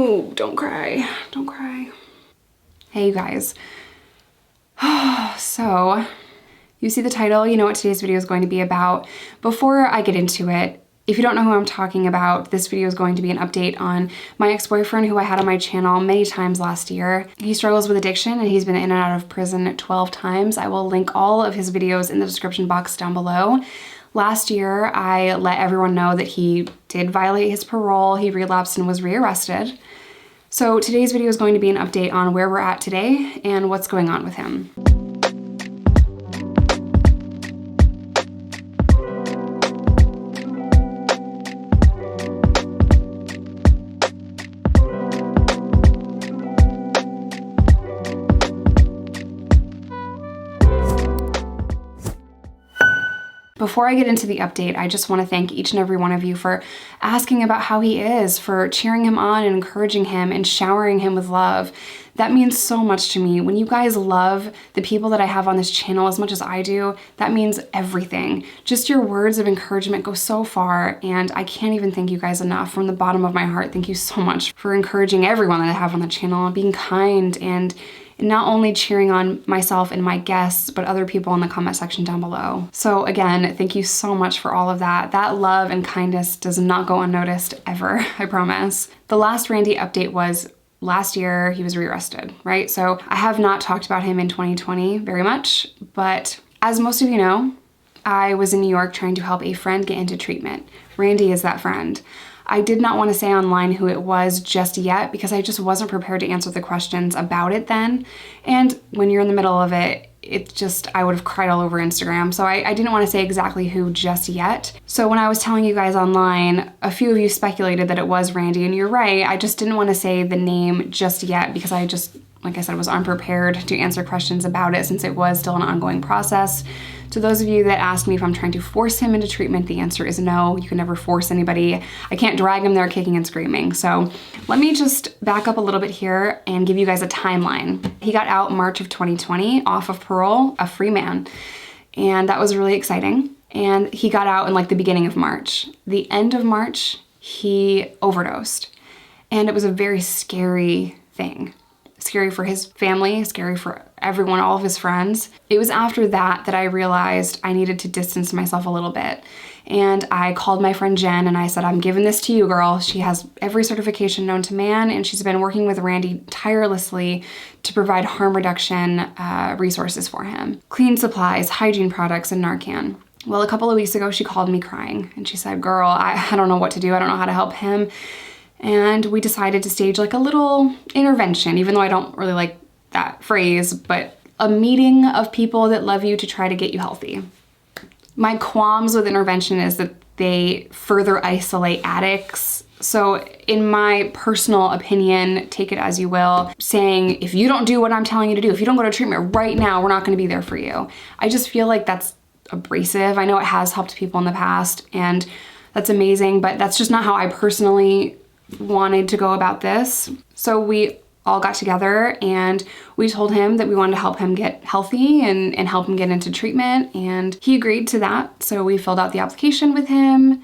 Oh, don't cry. Don't cry. Hey, you guys. So, you see the title, you know what today's video is going to be about. Before I get into it, if you don't know who I'm talking about, this video is going to be an update on my ex-boyfriend who I had on my channel many times last year. He struggles with addiction and he's been in and out of prison 12 times. I will link all of his videos in the description box down below. Last year, I let everyone know that he did violate his parole, he relapsed and was rearrested. So today's video is going to be an update on where we're at today and what's going on with him. Before I get into the update, I just want to thank each and every one of you for asking about how he is, for cheering him on and encouraging him and showering him with love. That means so much to me. When you guys love the people that I have on this channel as much as I do, that means everything. Just your words of encouragement go so far, and I can't even thank you guys enough. From the bottom of my heart, thank you so much for encouraging everyone that I have on the channel, being kind, and not only cheering on myself and my guests, but other people in the comment section down below. So again, thank you so much for all of that. That love and kindness does not go unnoticed ever, I promise. The last Randy update was last year he was rearrested, right? So I have not talked about him in 2020 very much, but as most of you know, I was in New York trying to help a friend get into treatment. Randy is that friend. I did not want to say online who it was just yet because I just wasn't prepared to answer the questions about it then. And when you're in the middle of it, I would have cried all over Instagram. So I didn't want to say exactly who just yet. So when I was telling you guys online, a few of you speculated that it was Randy, and you're right. I just didn't want to say the name just yet because I just, like I said, was unprepared to answer questions about it since it was still an ongoing process. To those of you that ask me if I'm trying to force him into treatment, the answer is no. You can never force anybody. I can't drag him there kicking and screaming. So let me just back up a little bit here and give you guys a timeline. He got out March of 2020 off of parole, a free man. And that was really exciting. And he got out in like the beginning of March. The end of March, he overdosed. And it was a very scary thing. Scary for his family, scary for everyone, all of his friends. It was after that that I realized I needed to distance myself a little bit. And I called my friend Jen and I said, I'm giving this to you, girl. She has every certification known to man, and she's been working with Randy tirelessly to provide harm reduction resources for him. Clean supplies, hygiene products, and Narcan. Well, a couple of weeks ago, she called me crying and she said, girl, I don't know what to do. I don't know how to help him. And we decided to stage like a little intervention, even though I don't really like that phrase, but a meeting of people that love you to try to get you healthy. My qualms with intervention is that they further isolate addicts. So in my personal opinion, take it as you will, saying, if you don't do what I'm telling you to do, if you don't go to treatment right now, we're not gonna be there for you. I just feel like that's abrasive. I know it has helped people in the past and that's amazing, but that's just not how I personally wanted to go about this. So we all got together and we told him that we wanted to help him get healthy and help him get into treatment, and he agreed to that. So we filled out the application with him,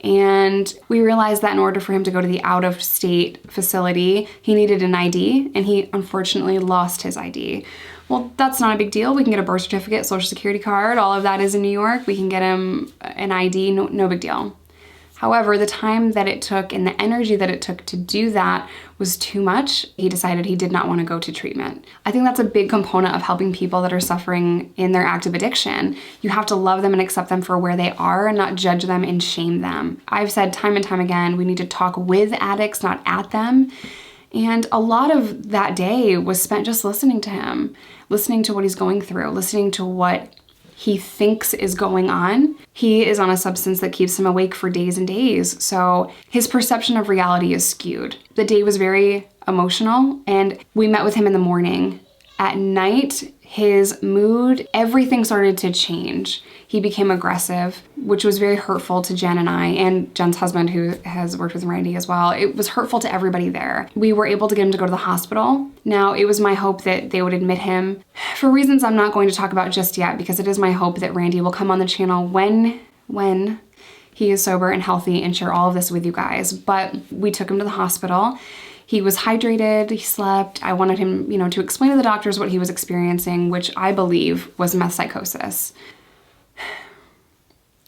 and we realized that in order for him to go to the out-of-state facility, he needed an ID, and he unfortunately lost his ID. Well, that's not a big deal. We can get a birth certificate, social security card, all of that is in New York. We can get him an ID, no big deal. However, the time that it took and the energy that it took to do that was too much. He decided he did not want to go to treatment. I think that's a big component of helping people that are suffering in their active addiction. You have to love them and accept them for where they are and not judge them and shame them. I've said time and time again, we need to talk with addicts, not at them. And a lot of that day was spent just listening to him, listening to what he's going through, listening to what he thinks is going on. He is on a substance that keeps him awake for days and days, so his perception of reality is skewed. The day was very emotional, and we met with him in the morning. At night, his mood, everything started to change. He became aggressive, which was very hurtful to Jen and I, and Jen's husband, who has worked with Randy as well. It was hurtful to everybody there. We were able to get him to go to the hospital. Now, it was my hope that they would admit him for reasons I'm not going to talk about just yet, because it is my hope that Randy will come on the channel when he is sober and healthy and share all of this with you guys. But we took him to the hospital. He was hydrated, he slept. I wanted him, to explain to the doctors what he was experiencing, which I believe was meth psychosis.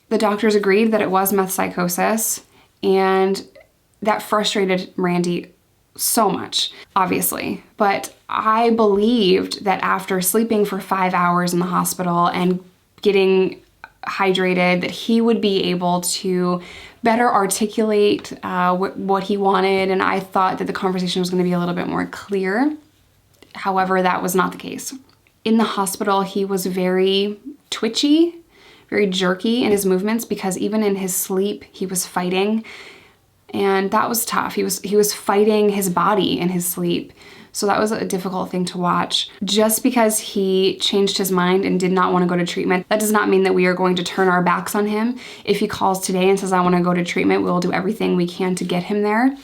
The doctors agreed that it was meth psychosis, and that frustrated Randy so much, obviously. But I believed that after sleeping for 5 hours in the hospital and getting hydrated, that he would be able to better articulate what he wanted, and I thought that the conversation was going to be a little bit more clear. However, that was not the case. In the hospital, he was very twitchy, very jerky in his movements, because even in his sleep, he was fighting, and that was tough. He was fighting his body in his sleep. So that was a difficult thing to watch. Just because he changed his mind and did not want to go to treatment, that does not mean that we are going to turn our backs on him. If he calls today and says, I want to go to treatment, we'll do everything we can to get him there.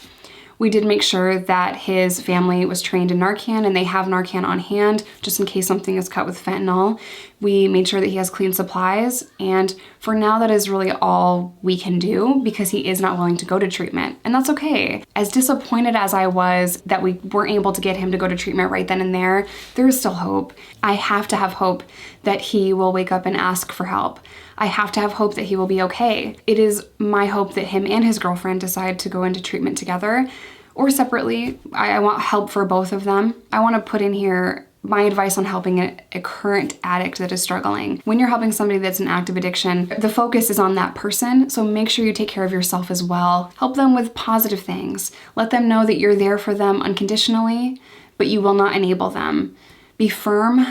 We did make sure that his family was trained in Narcan, and they have Narcan on hand just in case something is cut with fentanyl. We made sure that he has clean supplies, and for now that is really all we can do, because he is not willing to go to treatment, and that's okay. As disappointed as I was that we weren't able to get him to go to treatment right then and there is still hope. I have to have hope that he will wake up and ask for help. I have to have hope that he will be okay. It is my hope that him and his girlfriend decide to go into treatment together or separately. I want help for both of them. I want to put in here my advice on helping a current addict that is struggling. When you're helping somebody that's in active addiction, the focus is on that person, so make sure you take care of yourself as well. Help them with positive things. Let them know that you're there for them unconditionally, but you will not enable them. Be firm,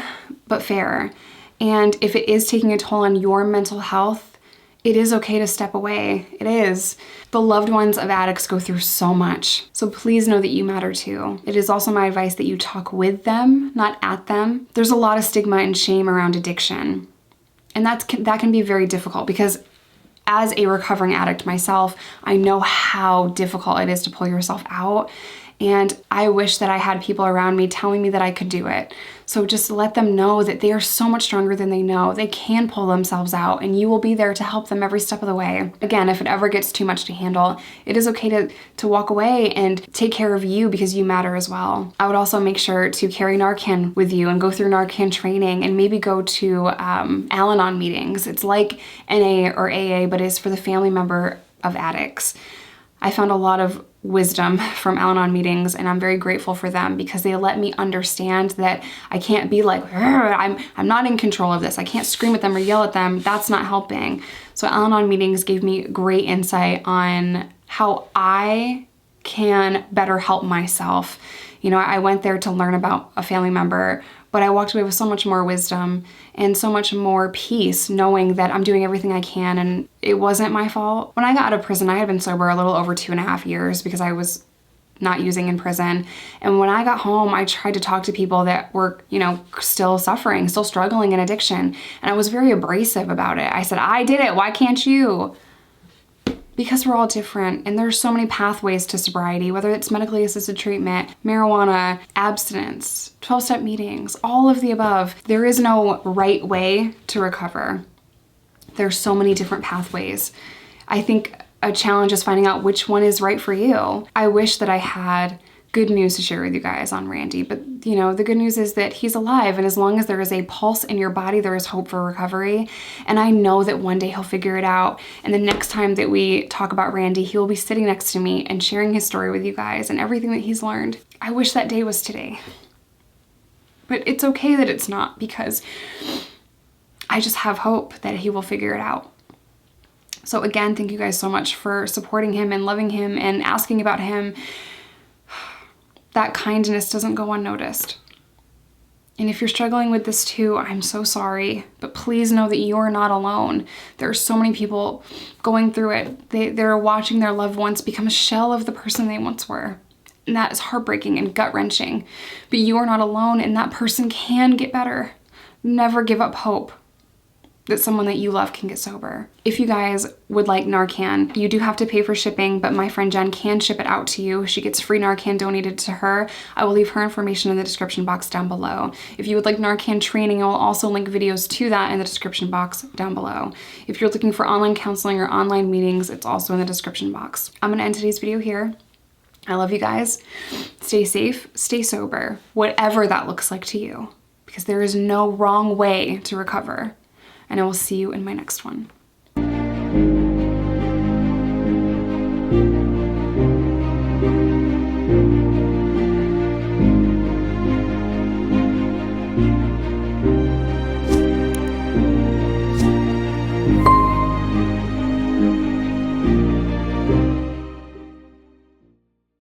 but fair. And if it is taking a toll on your mental health, it is okay to step away. It is. The loved ones of addicts go through so much. So please know that you matter too. It is also my advice that you talk with them, not at them. There's a lot of stigma and shame around addiction. And that can be very difficult, because as a recovering addict myself, I know how difficult it is to pull yourself out. And I wish that I had people around me telling me that I could do it. So just let them know that they are so much stronger than they know. They can pull themselves out, and you will be there to help them every step of the way. Again, if it ever gets too much to handle, it is okay to walk away and take care of you, because you matter as well. I would also make sure to carry Narcan with you and go through Narcan training, and maybe go to AL-Anon meetings. It's like NA or AA, but it's for the family member of addicts. I found a lot of wisdom from Al-Anon meetings, and I'm very grateful for them, because they let me understand that I can't be like, I'm not in control of this. I can't scream at them or yell at them. That's not helping. So Al-Anon meetings gave me great insight on how I can better help myself. I went there to learn about a family member, but I walked away with so much more wisdom and so much more peace, knowing that I'm doing everything I can and it wasn't my fault. When I got out of prison, I had been sober a little over 2.5 years, because I was not using in prison. And when I got home, I tried to talk to people that were, still suffering, still struggling in addiction. And I was very abrasive about it. I said, I did it, why can't you? Because we're all different, and there's so many pathways to sobriety, whether it's medically assisted treatment, marijuana, abstinence, 12-step meetings, all of the above. There is no right way to recover. There's so many different pathways. I think a challenge is finding out which one is right for you. I wish that I had good news to share with you guys on Randy, but the good news is that he's alive, and as long as there is a pulse in your body, there is hope for recovery. And I know that one day he'll figure it out, and the next time that we talk about Randy, he will be sitting next to me and sharing his story with you guys and everything that he's learned. I wish that day was today, but it's okay that it's not, because I just have hope that he will figure it out. So again, thank you guys so much for supporting him and loving him and asking about him. That kindness doesn't go unnoticed. And if you're struggling with this too, I'm so sorry, but please know that you're not alone. There are so many people going through it. They're watching their loved ones become a shell of the person they once were. And that is heartbreaking and gut-wrenching. But you are not alone, and that person can get better. Never give up hope that someone that you love can get sober. If you guys would like Narcan, you do have to pay for shipping, but my friend Jen can ship it out to you. She gets free Narcan donated to her. I will leave her information in the description box down below. If you would like Narcan training, I'll also link videos to that in the description box down below. If you're looking for online counseling or online meetings, it's also in the description box. I'm gonna end today's video here. I love you guys. Stay safe, stay sober, whatever that looks like to you, because there is no wrong way to recover. And I will see you in my next one.